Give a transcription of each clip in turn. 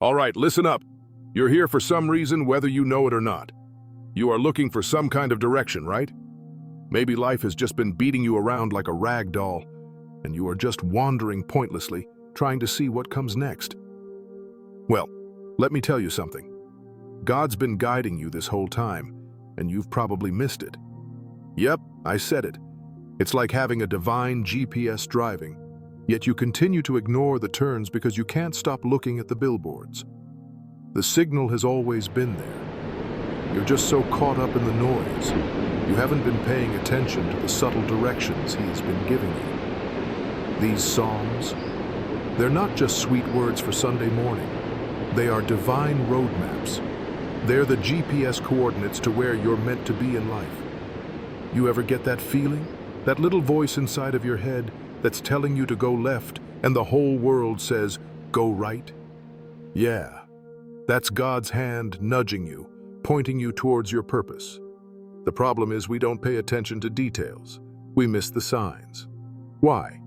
All right, listen up. You're here for some reason, whether you know it or not. You are looking for some kind of direction, right? Maybe life has just been beating you around like a rag doll, and you are just wandering pointlessly, trying to see what comes next. Well, let me tell you something. God's been guiding you this whole time, and you've probably missed it. Yep, I said it. It's like having a divine GPS driving, yet you continue to ignore the turns because you can't stop looking at the billboards. The signal has always been there. You're just so caught up in the noise. You haven't been paying attention to the subtle directions He has been giving you. These psalms, they're not just sweet words for Sunday morning. They are divine roadmaps. They're the GPS coordinates to where you're meant to be in life. You ever get that feeling? That little voice inside of your head that's telling you to go left and the whole world says, go right? Yeah, that's God's hand nudging you, pointing you towards your purpose. The problem is we don't pay attention to details. We miss the signs. Why?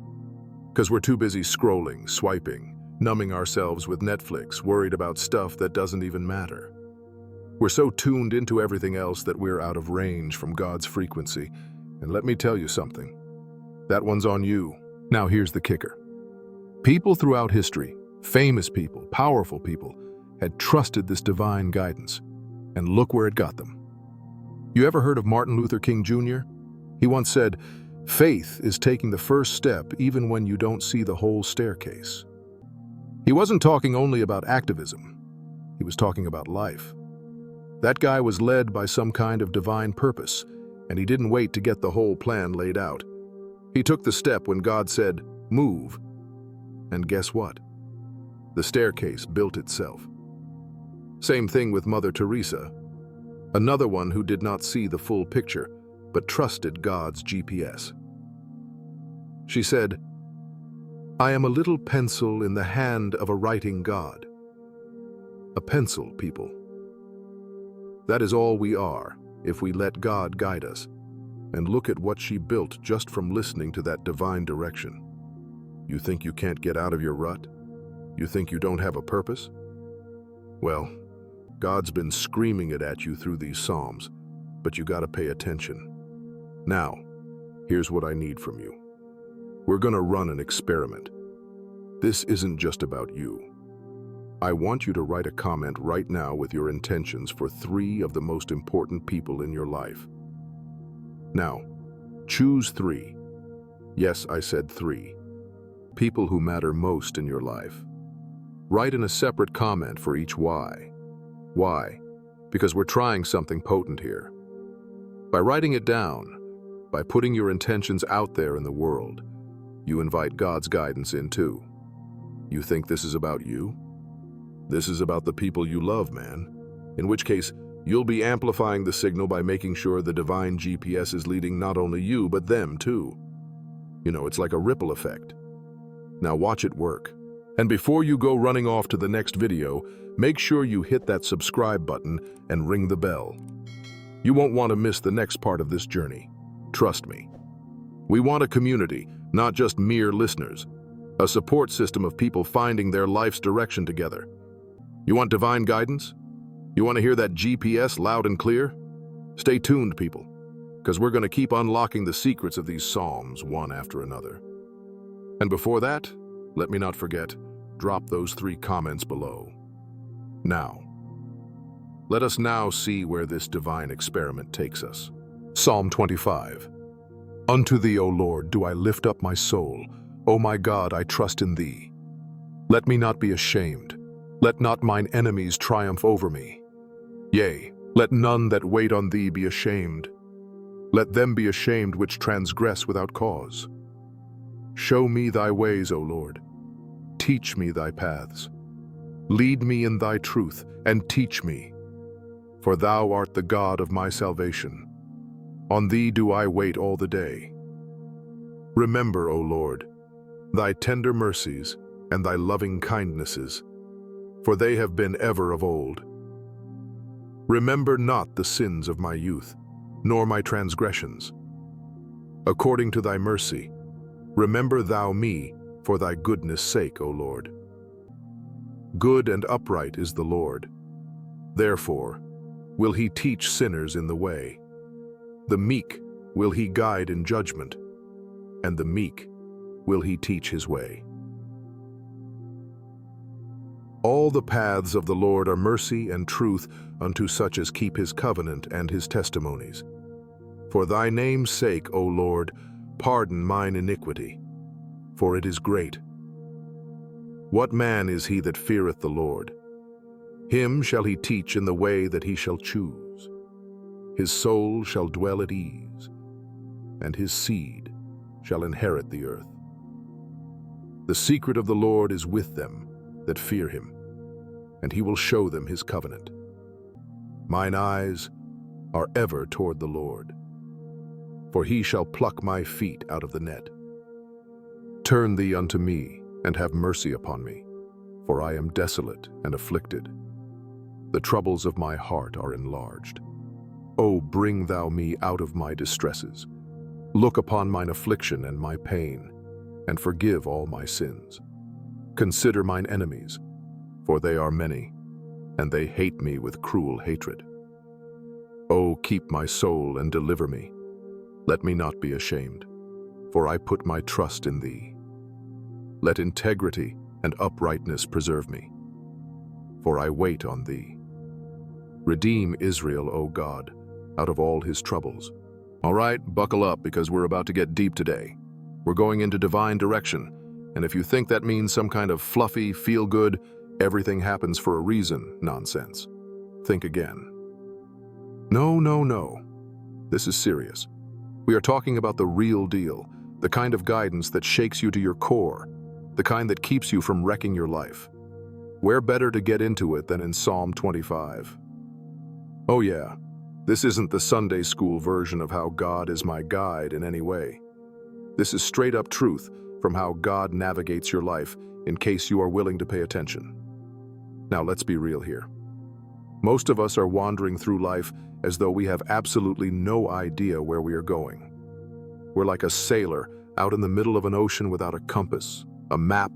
Because we're too busy scrolling, swiping, numbing ourselves with Netflix, worried about stuff that doesn't even matter. We're so tuned into everything else that we're out of range from God's frequency. And let me tell you something. That one's on you. Now here's the kicker. People throughout history, famous people, powerful people, had trusted this divine guidance. And look where it got them. You ever heard of Martin Luther King Jr.? He once said, "Faith is taking the first step even when you don't see the whole staircase." He wasn't talking only about activism. He was talking about life. That guy was led by some kind of divine purpose, and he didn't wait to get the whole plan laid out. He took the step when God said, "Move." And guess what? The staircase built itself. Same thing with Mother Teresa, another one who did not see the full picture, but trusted God's GPS. She said, "I am a little pencil in the hand of a writing God." A pencil, people. That is all we are if we let God guide us. And look at what she built just from listening to that divine direction. You think you can't get out of your rut? You think you don't have a purpose? Well, God's been screaming it at you through these psalms, but you gotta pay attention. Now, here's what I need from you. We're gonna run an experiment. This isn't just about you. I want you to write a comment right now with your intentions for 3 of the most important people in your life. Now, choose 3. Yes, I said 3. People who matter most in your life. Write in a separate comment for each why. Why? Because we're trying something potent here. By writing it down, by putting your intentions out there in the world, you invite God's guidance in too. You think this is about you? This is about the people you love, man. In which case, you'll be amplifying the signal by making sure the divine GPS is leading not only you, but them too. You know, it's like a ripple effect. Now watch it work. And before you go running off to the next video, make sure you hit that subscribe button and ring the bell. You won't want to miss the next part of this journey. Trust me. We want a community, not just mere listeners. A support system of people finding their life's direction together. You want divine guidance? You want to hear that GPS loud and clear? Stay tuned, people, because we're going to keep unlocking the secrets of these psalms one after another. And before that, let me not forget, drop those 3 comments below. Now, let us now see where this divine experiment takes us. Psalm 25. Unto thee, O Lord, do I lift up my soul. O my God, I trust in thee. Let me not be ashamed. Let not mine enemies triumph over me. Yea, let none that wait on thee be ashamed. Let them be ashamed which transgress without cause. Show me thy ways, O Lord. Teach me thy paths. Lead me in thy truth, and teach me. For thou art the God of my salvation. On thee do I wait all the day. Remember, O Lord, thy tender mercies and thy loving kindnesses, for they have been ever of old. Remember not the sins of my youth, nor my transgressions. According to thy mercy, remember thou me for thy goodness' sake, O Lord. Good and upright is the Lord. Therefore, will he teach sinners in the way. The meek will he guide in judgment, and the meek will he teach his way. All the paths of the Lord are mercy and truth unto such as keep his covenant and his testimonies. For thy name's sake, O Lord, pardon mine iniquity, for it is great. What man is he that feareth the Lord? Him shall he teach in the way that he shall choose. His soul shall dwell at ease, and his seed shall inherit the earth. The secret of the Lord is with them that fear him, and he will show them his covenant. Mine eyes are ever toward the Lord, for he shall pluck my feet out of the net. Turn thee unto me, and have mercy upon me, for I am desolate and afflicted. The troubles of my heart are enlarged. O bring thou me out of my distresses. Look upon mine affliction and my pain, and forgive all my sins. Consider mine enemies, for they are many, and they hate me with cruel hatred. O keep my soul and deliver me. Let me not be ashamed, for I put my trust in thee. Let integrity and uprightness preserve me, for I wait on thee. Redeem Israel, O God, out of all his troubles. All right, buckle up because we're about to get deep today. We're going into divine direction, and if you think that means some kind of fluffy, feel-good, everything happens for a reason nonsense, think again. No, no, no. This is serious. We are talking about the real deal, the kind of guidance that shakes you to your core, the kind that keeps you from wrecking your life. Where better to get into it than in Psalm 25? Oh yeah, this isn't the Sunday school version of how God is my guide in any way. This is straight-up truth from how God navigates your life in case you are willing to pay attention. Now let's be real here. Most of us are wandering through life as though we have absolutely no idea where we are going. We're like a sailor out in the middle of an ocean without a compass, a map,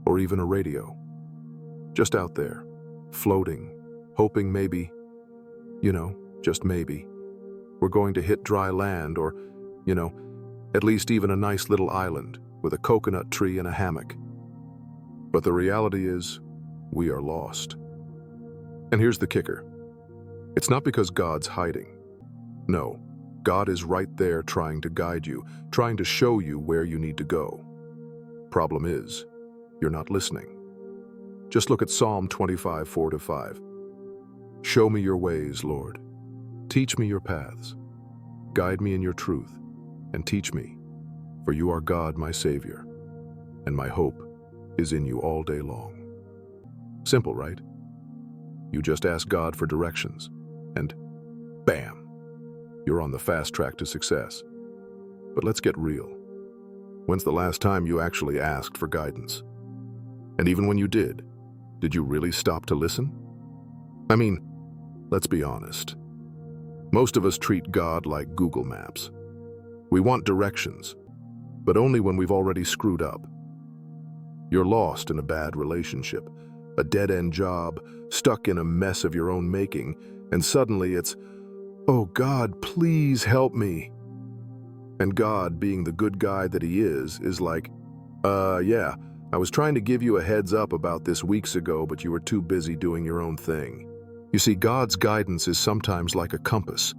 or even a radio. Just out there, floating, hoping maybe, just maybe, we're going to hit dry land or, at least even a nice little island with a coconut tree and a hammock. But the reality is, we are lost. And here's the kicker. It's not because God's hiding. No, God is right there trying to guide you, trying to show you where you need to go. Problem is, you're not listening. Just look at Psalm 25, 4-5. Show me your ways, Lord. Teach me your paths. Guide me in your truth, and teach me, for you are God, my Savior, and my hope is in you all day long. Simple, right? You just ask God for directions, and bam, you're on the fast track to success. But let's get real. When's the last time you actually asked for guidance? And even when you did you really stop to listen? I mean, let's be honest. Most of us treat God like Google Maps. We want directions, but only when we've already screwed up. You're lost in a bad relationship, a dead-end job, stuck in a mess of your own making, and suddenly it's, oh God, please help me. And God, being the good guy that he is like, yeah, I was trying to give you a heads up about this weeks ago, but you were too busy doing your own thing. You see, God's guidance is sometimes like a compass.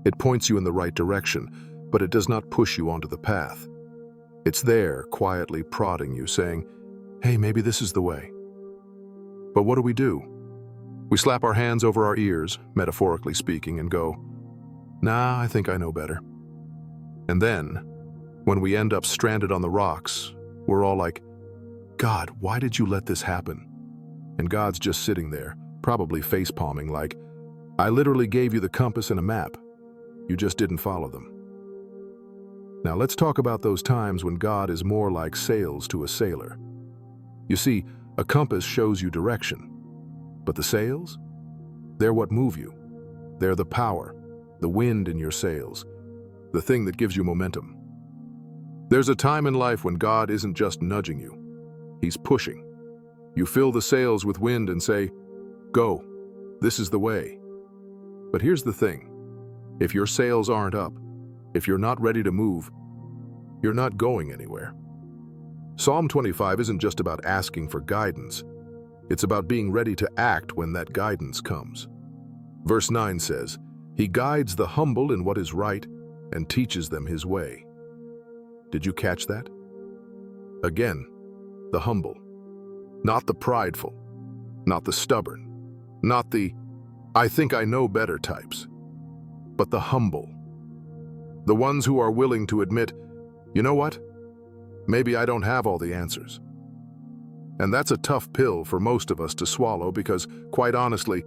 It points you in the right direction, but it does not push you onto the path. It's there, quietly prodding you, saying, hey, maybe this is the way. But what do? We slap our hands over our ears, metaphorically speaking, and go, nah, I think I know better. And then, when we end up stranded on the rocks, we're all like, God, why did you let this happen? And God's just sitting there, probably face-palming like, I literally gave you the compass and a map. You just didn't follow them. Now let's talk about those times when God is more like sails to a sailor. You see, a compass shows you direction, but the sails? They're what move you. They're the power, the wind in your sails, the thing that gives you momentum. There's a time in life when God isn't just nudging you, he's pushing. You fill the sails with wind and say, "Go, this is the way." But here's the thing. If your sails aren't up, if you're not ready to move, you're not going anywhere. Psalm 25 isn't just about asking for guidance. It's about being ready to act when that guidance comes. Verse 9 says, "He guides the humble in what is right and teaches them his way." Did you catch that? Again, the humble. Not the prideful, not the stubborn, not the "I think I know better" types, but the humble. The ones who are willing to admit, "You know what? Maybe I don't have all the answers." And that's a tough pill for most of us to swallow because, quite honestly,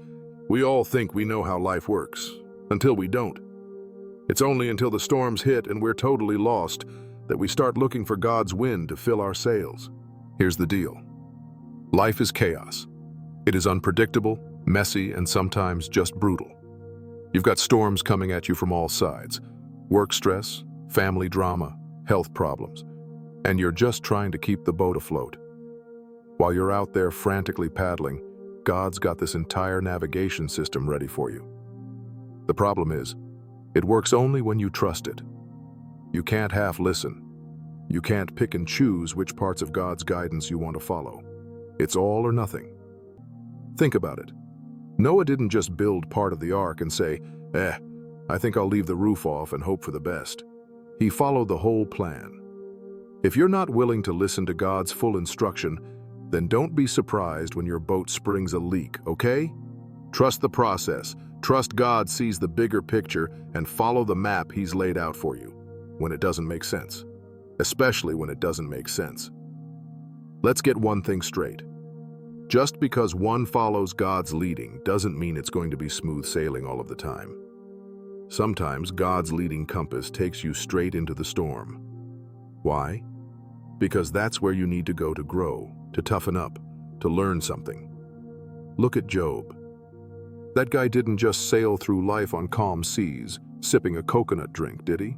we all think we know how life works, until we don't. It's only until the storms hit and we're totally lost that we start looking for God's wind to fill our sails. Here's the deal. Life is chaos. It is unpredictable, messy, and sometimes just brutal. You've got storms coming at you from all sides. Work stress, family drama, health problems. And you're just trying to keep the boat afloat. While you're out there frantically paddling, God's got this entire navigation system ready for you. The problem is, it works only when you trust it. You can't half listen. You can't pick and choose which parts of God's guidance you want to follow. It's all or nothing. Think about it. Noah didn't just build part of the ark and say, I think I'll leave the roof off and hope for the best. He followed the whole plan. If you're not willing to listen to God's full instruction, then don't be surprised when your boat springs a leak, okay? Trust the process. Trust God sees the bigger picture and follow the map He's laid out for you when it doesn't make sense, especially when it doesn't make sense. Let's get one thing straight. Just because one follows God's leading doesn't mean it's going to be smooth sailing all of the time. Sometimes God's leading compass takes you straight into the storm. Why? Because that's where you need to go to grow, to toughen up, to learn something. Look at Job. That guy didn't just sail through life on calm seas, sipping a coconut drink, did he?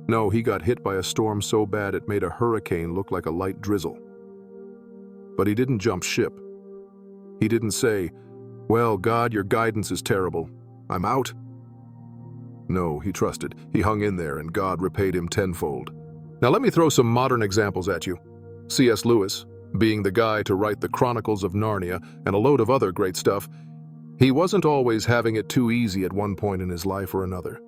No, he got hit by a storm so bad it made a hurricane look like a light drizzle. But he didn't jump ship. He didn't say, "Well, God, your guidance is terrible. I'm out." No, he trusted. He hung in there, and God repaid him tenfold. Now let me throw some modern examples at you. C.S. Lewis, being the guy to write the Chronicles of Narnia and a load of other great stuff, he wasn't always having it too easy at one point in his life or another.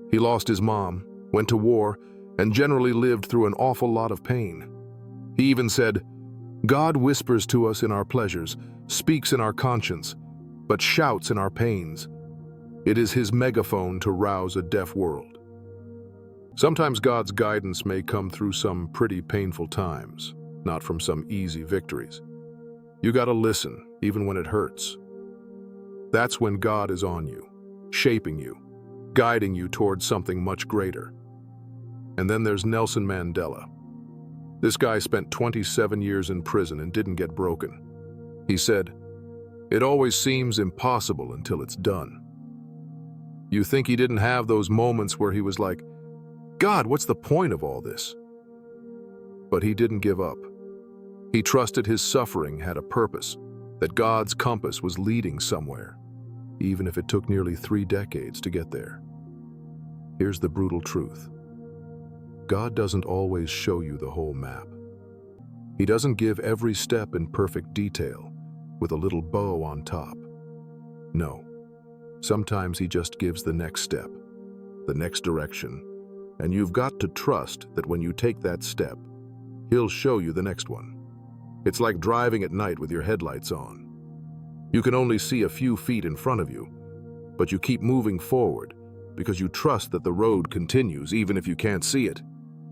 He lost his mom, went to war, and generally lived through an awful lot of pain. He even said, "God whispers to us in our pleasures, speaks in our conscience, but shouts in our pains. It is his megaphone to rouse a deaf world." Sometimes God's guidance may come through some pretty painful times, not from some easy victories. You gotta listen, even when it hurts. That's when God is on you, shaping you, guiding you towards something much greater. And then there's Nelson Mandela. This guy spent 27 years in prison and didn't get broken. He said, "It always seems impossible until it's done." You think he didn't have those moments where he was like, "God, what's the point of all this?" But he didn't give up. He trusted his suffering had a purpose, that God's compass was leading somewhere, even if it took nearly 3 decades to get there. Here's the brutal truth. God doesn't always show you the whole map. He doesn't give every step in perfect detail, with a little bow on top. No. Sometimes he just gives the next step, the next direction, and you've got to trust that when you take that step, he'll show you the next one. It's like driving at night with your headlights on. You can only see a few feet in front of you, but you keep moving forward because you trust that the road continues even if you can't see it.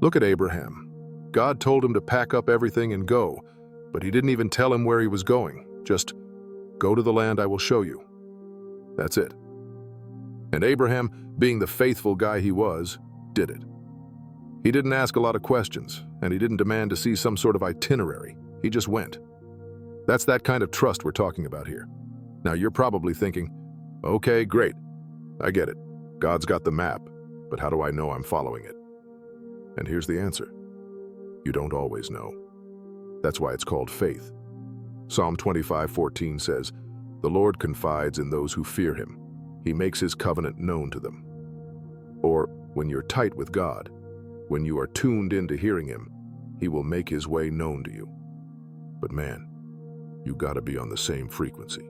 Look at Abraham. God told him to pack up everything and go, but he didn't even tell him where he was going. Just, "Go to the land I will show you." That's it. And Abraham, being the faithful guy he was, did it. He didn't ask a lot of questions, and he didn't demand to see some sort of itinerary. He just went. That's that kind of trust we're talking about here. Now you're probably thinking, "Okay, great. I get it. God's got the map, but how do I know I'm following it?" And here's the answer. You don't always know. That's why it's called faith. Psalm 25:14 says, "The Lord confides in those who fear him. He makes his covenant known to them." Or, when you're tight with God, when you are tuned into hearing him, he will make his way known to you. But man, you gotta be on the same frequency.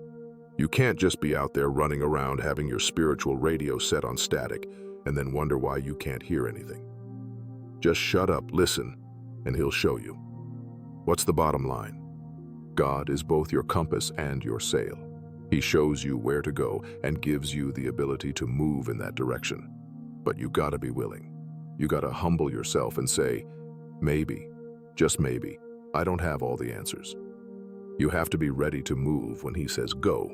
You can't just be out there running around having your spiritual radio set on static and then wonder why you can't hear anything. Just shut up, listen, and he'll show you. What's the bottom line? God is both your compass and your sail. He shows you where to go and gives you the ability to move in that direction. But you gotta be willing. You gotta humble yourself and say, maybe, just maybe, I don't have all the answers. You have to be ready to move when he says go,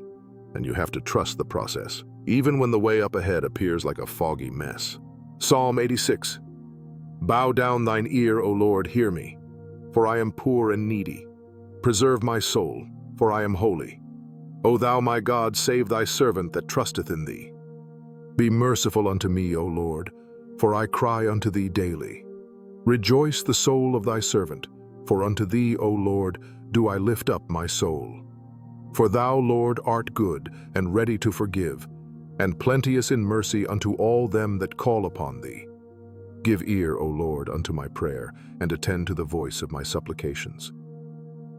and you have to trust the process, even when the way up ahead appears like a foggy mess. Psalm 86. Bow down thine ear, O Lord, hear me, for I am poor and needy. Preserve my soul, for I am holy. O thou my God, save thy servant that trusteth in thee. Be merciful unto me, O Lord, for I cry unto thee daily. Rejoice the soul of thy servant, for unto thee, O Lord, do I lift up my soul. For thou, Lord, art good and ready to forgive, and plenteous in mercy unto all them that call upon thee. Give ear, O Lord, unto my prayer, and attend to the voice of my supplications.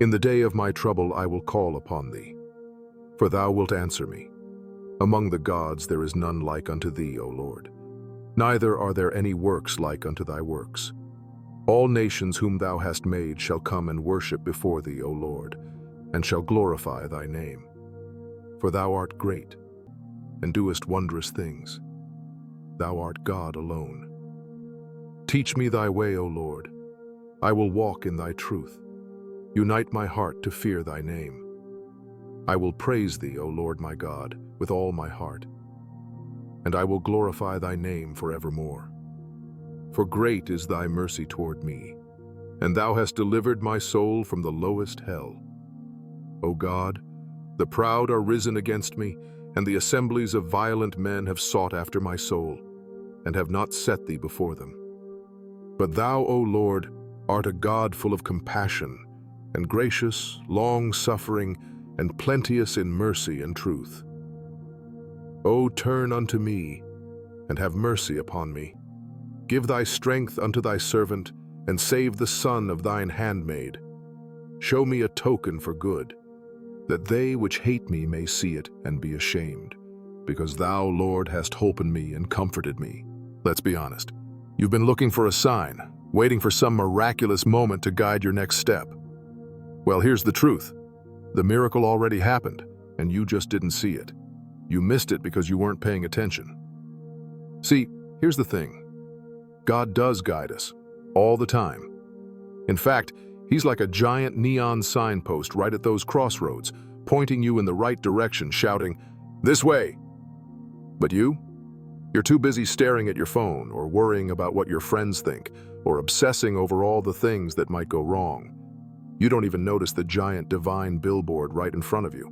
In the day of my trouble I will call upon thee, for thou wilt answer me. Among the gods there is none like unto thee, O Lord. Neither are there any works like unto thy works. All nations whom thou hast made shall come and worship before thee, O Lord, and shall glorify thy name. For thou art great, and doest wondrous things. Thou art God alone. Teach me thy way, O Lord. I will walk in thy truth. Unite my heart to fear thy name. I will praise thee, O Lord my God, with all my heart, and I will glorify thy name forevermore. For great is thy mercy toward me, and thou hast delivered my soul from the lowest hell. O God, the proud are risen against me, and the assemblies of violent men have sought after my soul, and have not set thee before them. But thou, O Lord, art a God full of compassion, and gracious, long-suffering, and plenteous in mercy and truth. O turn unto me, and have mercy upon me. Give thy strength unto thy servant, and save the son of thine handmaid. Show me a token for good, that they which hate me may see it and be ashamed, because thou, Lord, hast holpen me and comforted me. Let's be honest. You've been looking for a sign, waiting for some miraculous moment to guide your next step. Well, here's the truth. The miracle already happened, and you just didn't see it. You missed it because you weren't paying attention. See, here's the thing. God does guide us, all the time. In fact, he's like a giant neon signpost right at those crossroads, pointing you in the right direction, shouting, "This way!" But you're too busy staring at your phone, or worrying about what your friends think, or obsessing over all the things that might go wrong. You don't even notice the giant divine billboard right in front of you.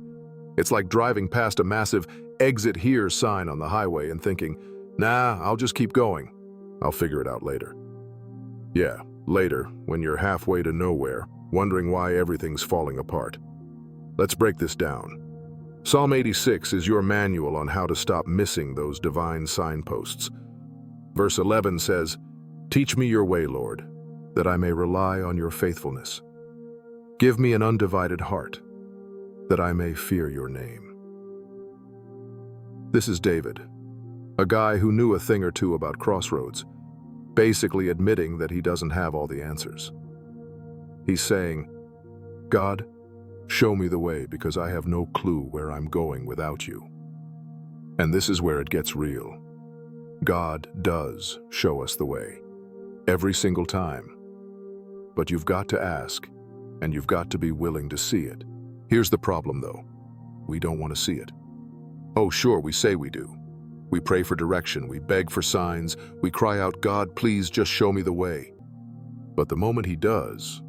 It's like driving past a massive "Exit Here" sign on the highway and thinking, "Nah, I'll just keep going. I'll figure it out later." Yeah, later, when you're halfway to nowhere, wondering why everything's falling apart. Let's break this down. Psalm 86 is your manual on how to stop missing those divine signposts. Verse 11 says, "Teach me your way, Lord, that I may rely on your faithfulness. Give me an undivided heart, that I may fear your name." This is David, a guy who knew a thing or two about crossroads, basically admitting that he doesn't have all the answers. He's saying, "God, show me the way because I have no clue where I'm going without you." And this is where it gets real. God does show us the way, every single time. But you've got to ask, and you've got to be willing to see it. Here's the problem, though. We don't want to see it. Oh, sure, we say we do. We pray for direction, we beg for signs, we cry out, "God, please just show me the way." But the moment he does,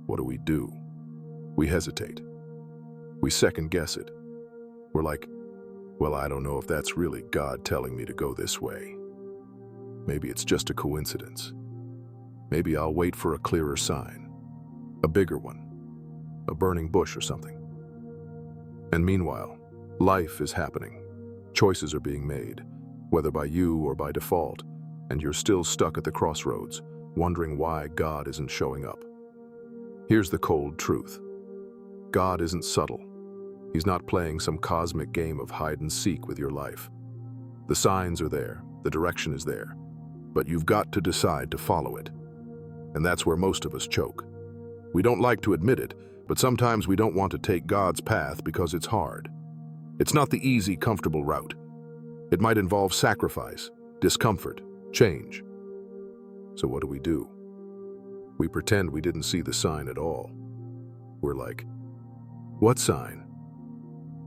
what do? We hesitate. We second guess it. We're like, "Well, I don't know if that's really God telling me to go this way. Maybe it's just a coincidence. Maybe I'll wait for a clearer sign, a bigger one, a burning bush or something." And meanwhile, life is happening. Choices are being made, whether by you or by default, and you're still stuck at the crossroads, wondering why God isn't showing up. Here's the cold truth. God isn't subtle. He's not playing some cosmic game of hide and seek with your life. The signs are there, the direction is there, but you've got to decide to follow it. And that's where most of us choke. We don't like to admit it, but sometimes we don't want to take God's path because it's hard. It's not the easy, comfortable route. It might involve sacrifice, discomfort, change. So what do? We pretend we didn't see the sign at all. We're like, "What sign?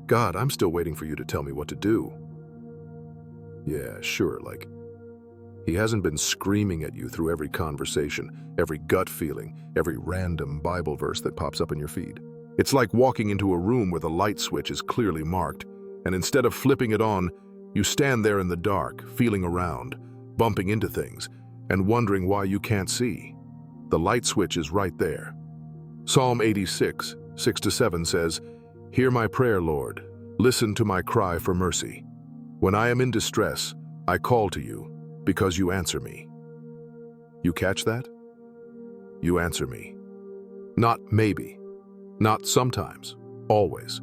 God, I'm still waiting for you to tell me what to do." Yeah, sure, like, he hasn't been screaming at you through every conversation, every gut feeling, every random Bible verse that pops up in your feed. It's like walking into a room where the light switch is clearly marked, and instead of flipping it on, you stand there in the dark, feeling around, bumping into things, and wondering why you can't see. The light switch is right there. Psalm 86, 6-7 says, "Hear my prayer, Lord. Listen to my cry for mercy. When I am in distress, I call to you, because you answer me." You catch that? You answer me. Not maybe, not sometimes, always.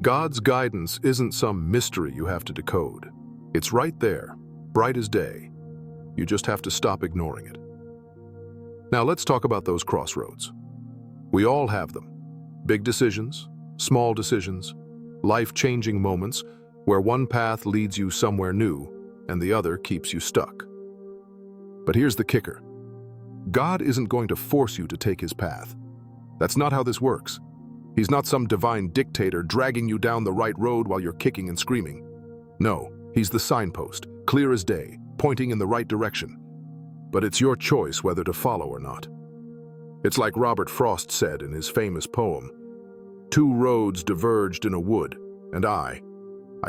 God's guidance isn't some mystery you have to decode. It's right there, bright as day. You just have to stop ignoring it. Now let's talk about those crossroads. We all have them. Big decisions, small decisions, life-changing moments where one path leads you somewhere new and the other keeps you stuck. But here's the kicker. God isn't going to force you to take his path. That's not how this works. He's not some divine dictator dragging you down the right road while you're kicking and screaming. No, he's the signpost, clear as day, pointing in the right direction. But it's your choice whether to follow or not. It's like Robert Frost said in his famous poem, "Two roads diverged in a wood, and I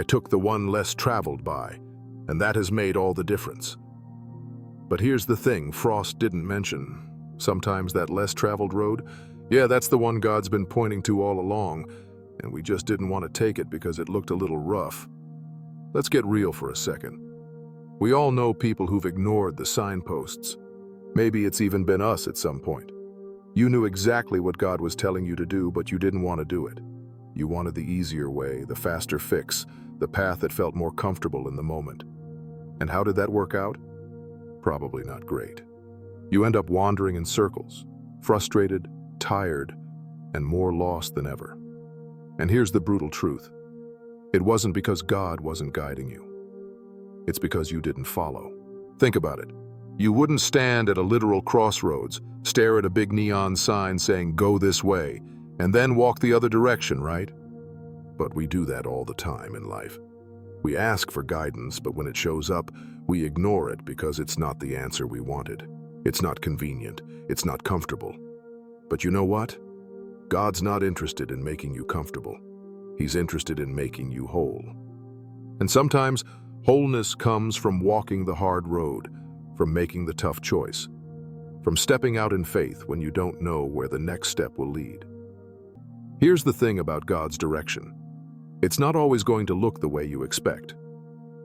took the one less traveled by, and that has made all the difference." But here's the thing Frost didn't mention. Sometimes that less traveled road, yeah, that's the one God's been pointing to all along, and we just didn't want to take it because it looked a little rough. Let's get real for a second. We all know people who've ignored the signposts. Maybe it's even been us at some point. You knew exactly what God was telling you to do, but you didn't want to do it. You wanted the easier way, the faster fix, the path that felt more comfortable in the moment. And how did that work out? Probably not great. You end up wandering in circles, frustrated, tired, and more lost than ever. And here's the brutal truth. It wasn't because God wasn't guiding you. It's because you didn't follow. Think about it. You wouldn't stand at a literal crossroads, stare at a big neon sign saying, "Go this way," and then walk the other direction, right? But we do that all the time in life. We ask for guidance, but when it shows up, we ignore it because it's not the answer we wanted. It's not convenient. It's not comfortable. But you know what? God's not interested in making you comfortable. He's interested in making you whole. And sometimes, wholeness comes from walking the hard road, from making the tough choice, from stepping out in faith when you don't know where the next step will lead. Here's the thing about God's direction. It's not always going to look the way you expect.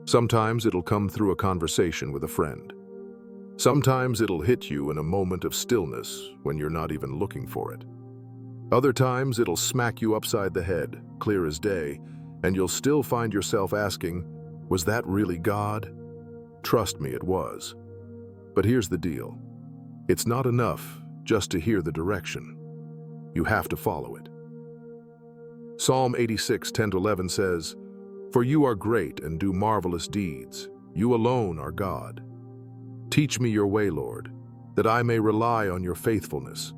Sometimes it'll come through a conversation with a friend. Sometimes it'll hit you in a moment of stillness when you're not even looking for it. Other times it'll smack you upside the head, clear as day, and you'll still find yourself asking, "Was that really God?" Trust me, it was. But here's the deal. It's not enough just to hear the direction. You have to follow it. Psalm 86, 10-11 says, "For you are great and do marvelous deeds. You alone are God. Teach me your way, Lord, that I may rely on your faithfulness.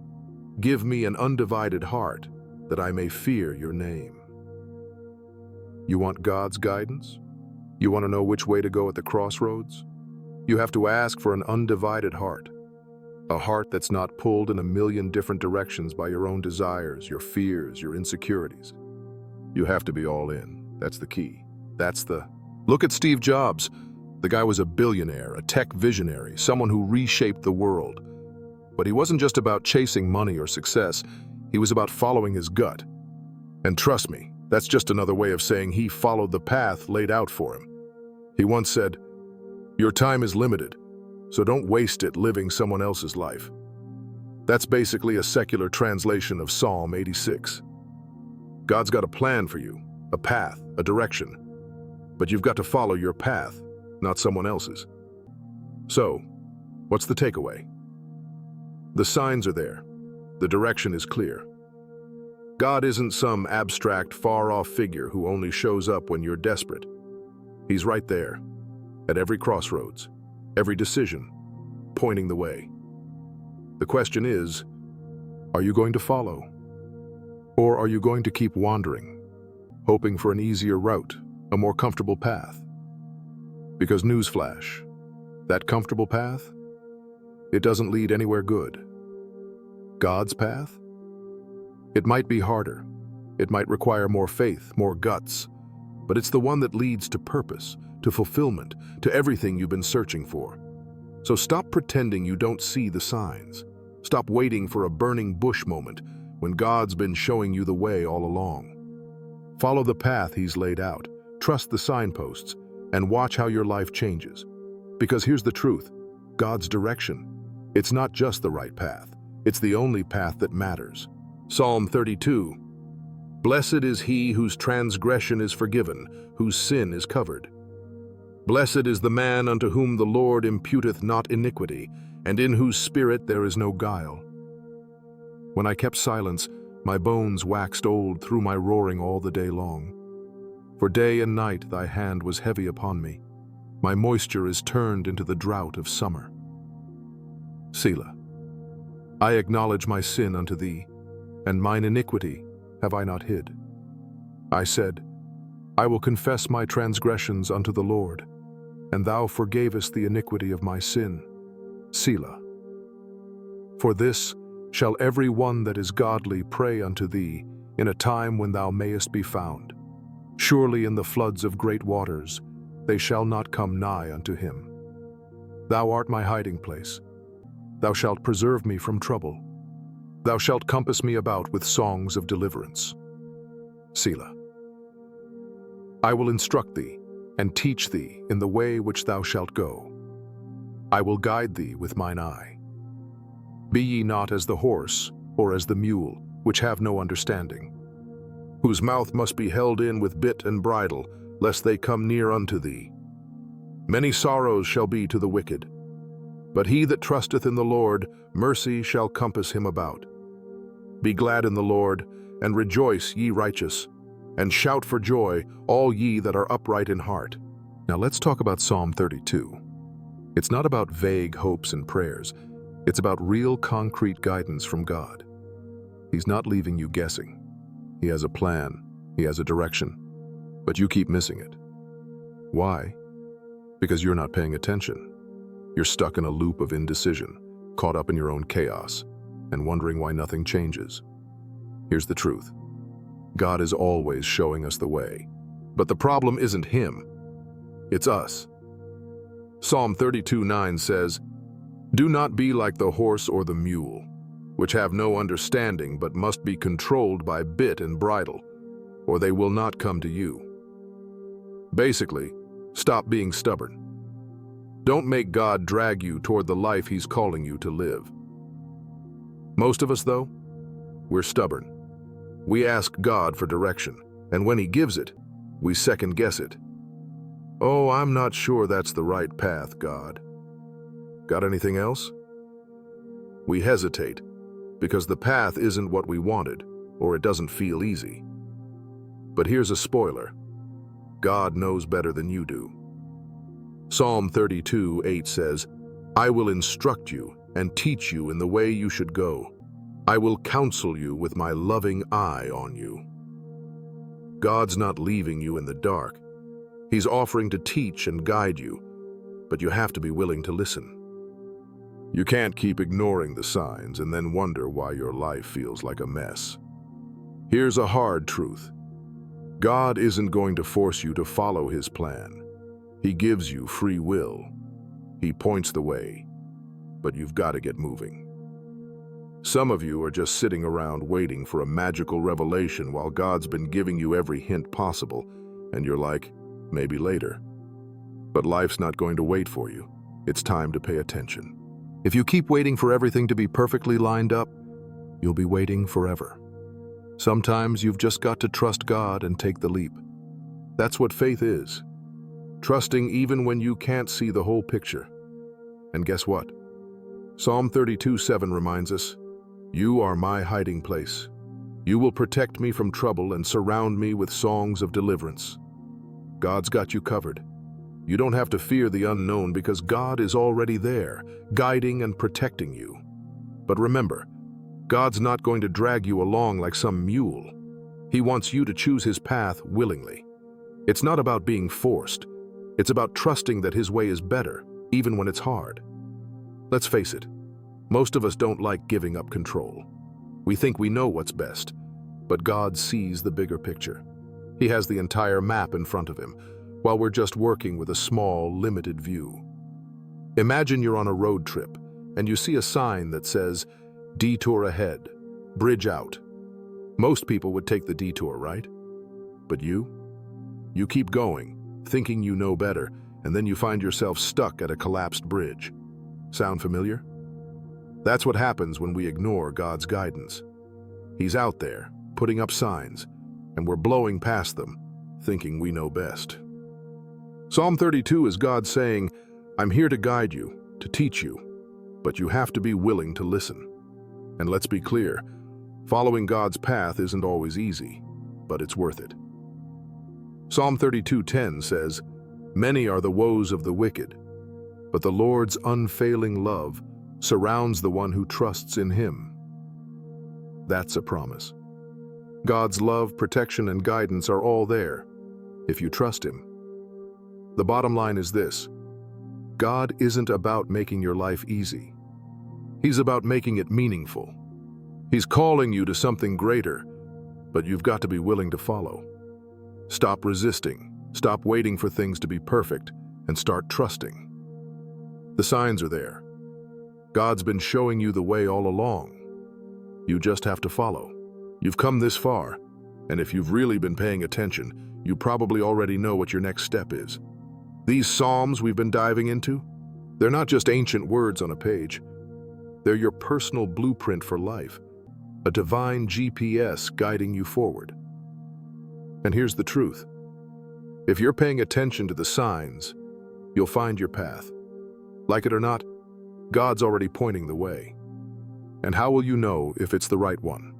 Give me an undivided heart, that I may fear your name." You want God's guidance? You want to know which way to go at the crossroads? You have to ask for an undivided heart. A heart that's not pulled in a million different directions by your own desires, your fears, your insecurities. You have to be all in. That's the key. Look at Steve Jobs. The guy was a billionaire, a tech visionary, someone who reshaped the world. But he wasn't just about chasing money or success. He was about following his gut. And trust me, That's just another way of saying he followed the path laid out for him. He once said, "Your time is limited, so don't waste it living someone else's life." That's basically a secular translation of Psalm 86. God's got a plan for you, a path, a direction, but you've got to follow your path, not someone else's. So, what's the takeaway? The signs are there. The direction is clear. God isn't some abstract, far-off figure who only shows up when you're desperate. He's right there, at every crossroads, every decision, pointing the way. The question is, are you going to follow? Or are you going to keep wandering, hoping for an easier route, a more comfortable path? Because newsflash, that comfortable path, it doesn't lead anywhere good. God's path? It might be harder. It might require more faith, more guts, but it's the one that leads to purpose, to fulfillment, to everything you've been searching for. So stop pretending you don't see the signs. Stop waiting for a burning bush moment when God's been showing you the way all along. Follow the path He's laid out, trust the signposts, and watch how your life changes. Because here's the truth, God's direction. It's not just the right path, it's the only path that matters. Psalm 32, "Blessed is he whose transgression is forgiven, whose sin is covered. Blessed is the man unto whom the Lord imputeth not iniquity, and in whose spirit there is no guile." When I kept silence, my bones waxed old through my roaring all the day long. For day and night thy hand was heavy upon me. My moisture is turned into the drought of summer. Selah. I acknowledge my sin unto thee, and mine iniquity have I not hid. I said, I will confess my transgressions unto the Lord, and thou forgavest the iniquity of my sin. Selah. For this shall every one that is godly pray unto thee in a time when thou mayest be found. Surely in the floods of great waters they shall not come nigh unto him. Thou art my hiding place. Thou shalt preserve me from trouble. Thou shalt compass me about with songs of deliverance. Selah. I will instruct thee and teach thee in the way which thou shalt go. I will guide thee with mine eye. Be ye not as the horse or as the mule, which have no understanding, whose mouth must be held in with bit and bridle, lest they come near unto thee. Many sorrows shall be to the wicked, but he that trusteth in the Lord, mercy shall compass him about. Be glad in the Lord, and rejoice, ye righteous, and shout for joy, all ye that are upright in heart. Now let's talk about Psalm 32. It's not about vague hopes and prayers. It's about real, concrete guidance from God. He's not leaving you guessing. He has a plan. He has a direction. But you keep missing it. Why? Because you're not paying attention. You're stuck in a loop of indecision, caught up in your own chaos, and wondering why nothing changes. Here's the truth. God is always showing us the way. But the problem isn't Him. It's us. Psalm 32:9 says, "Do not be like the horse or the mule, which have no understanding but must be controlled by bit and bridle, or they will not come to you." Basically, stop being stubborn. Don't make God drag you toward the life He's calling you to live. Most of us, though, we're stubborn. We ask God for direction, and when He gives it, we second-guess it. Oh, I'm not sure that's the right path, God. Got anything else? We hesitate because the path isn't what we wanted, or it doesn't feel easy. But here's a spoiler. God knows better than you do. Psalm 32:8 says, "I will instruct you and teach you in the way you should go. I will counsel you with my loving eye on you." God's not leaving you in the dark. He's offering to teach and guide you, but you have to be willing to listen. You can't keep ignoring the signs and then wonder why your life feels like a mess. Here's a hard truth. God isn't going to force you to follow His plan. He gives you free will. He points the way, but you've got to get moving. Some of you are just sitting around waiting for a magical revelation while God's been giving you every hint possible, and you're like, maybe later. But life's not going to wait for you. It's time to pay attention. If you keep waiting for everything to be perfectly lined up, you'll be waiting forever. Sometimes you've just got to trust God and take the leap. That's what faith is. Trusting even when you can't see the whole picture. And guess what? Psalm 32:7 reminds us, "You are my hiding place. You will protect me from trouble and surround me with songs of deliverance." God's got you covered. You don't have to fear the unknown because God is already there, guiding and protecting you. But remember, God's not going to drag you along like some mule. He wants you to choose His path willingly. It's not about being forced. It's about trusting that His way is better, even when it's hard. Let's face it, most of us don't like giving up control. We think we know what's best, but God sees the bigger picture. He has the entire map in front of Him, while we're just working with a small, limited view. Imagine you're on a road trip, and you see a sign that says, "Detour ahead, bridge out." Most people would take the detour, right? But you? You keep going, thinking you know better, and then you find yourself stuck at a collapsed bridge. Sound familiar? That's what happens when we ignore God's guidance. He's out there, putting up signs, and we're blowing past them, thinking we know best. Psalm 32 is God saying, "I'm here to guide you, to teach you, but you have to be willing to listen." And let's be clear, following God's path isn't always easy, but it's worth it. Psalm 32:10 says, "Many are the woes of the wicked, but the Lord's unfailing love surrounds the one who trusts in Him." That's a promise. God's love, protection, and guidance are all there, if you trust Him. The bottom line is this: God isn't about making your life easy. He's about making it meaningful. He's calling you to something greater, but you've got to be willing to follow. Stop resisting, stop waiting for things to be perfect, and start trusting. The signs are there. God's been showing you the way all along. You just have to follow. You've come this far, and if you've really been paying attention, you probably already know what your next step is. These Psalms we've been diving into, they're not just ancient words on a page. They're your personal blueprint for life, a divine GPS guiding you forward. And here's the truth. If you're paying attention to the signs, you'll find your path. Like it or not, God's already pointing the way. And how will you know if it's the right one?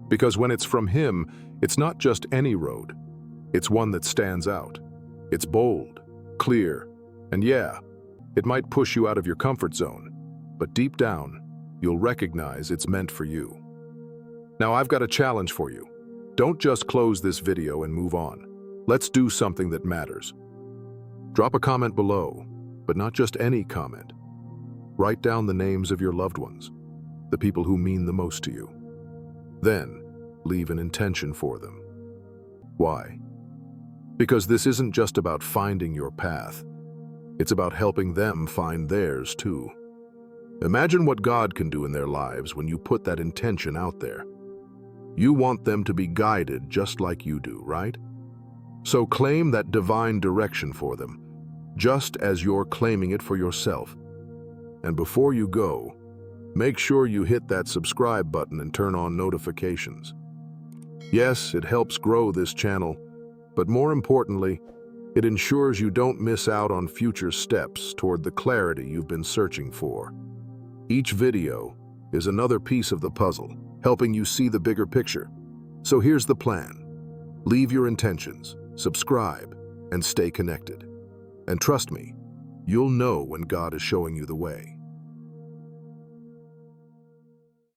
Because when it's from Him, it's not just any road. It's one that stands out. It's bold, clear, and yeah, it might push you out of your comfort zone, but deep down, you'll recognize it's meant for you. Now I've got a challenge for you. Don't just close this video and move on. Let's do something that matters. Drop a comment below, but not just any comment. Write down the names of your loved ones, the people who mean the most to you. Then, leave an intention for them. Why? Because this isn't just about finding your path. It's about helping them find theirs too. Imagine what God can do in their lives when you put that intention out there. You want them to be guided just like you do, right? So claim that divine direction for them, just as you're claiming it for yourself. And before you go, make sure you hit that subscribe button and turn on notifications. Yes, it helps grow this channel, but more importantly, it ensures you don't miss out on future steps toward the clarity you've been searching for. Each video is another piece of the puzzle, helping you see the bigger picture. So here's the plan. Leave your intentions, subscribe, and stay connected. And trust me, you'll know when God is showing you the way.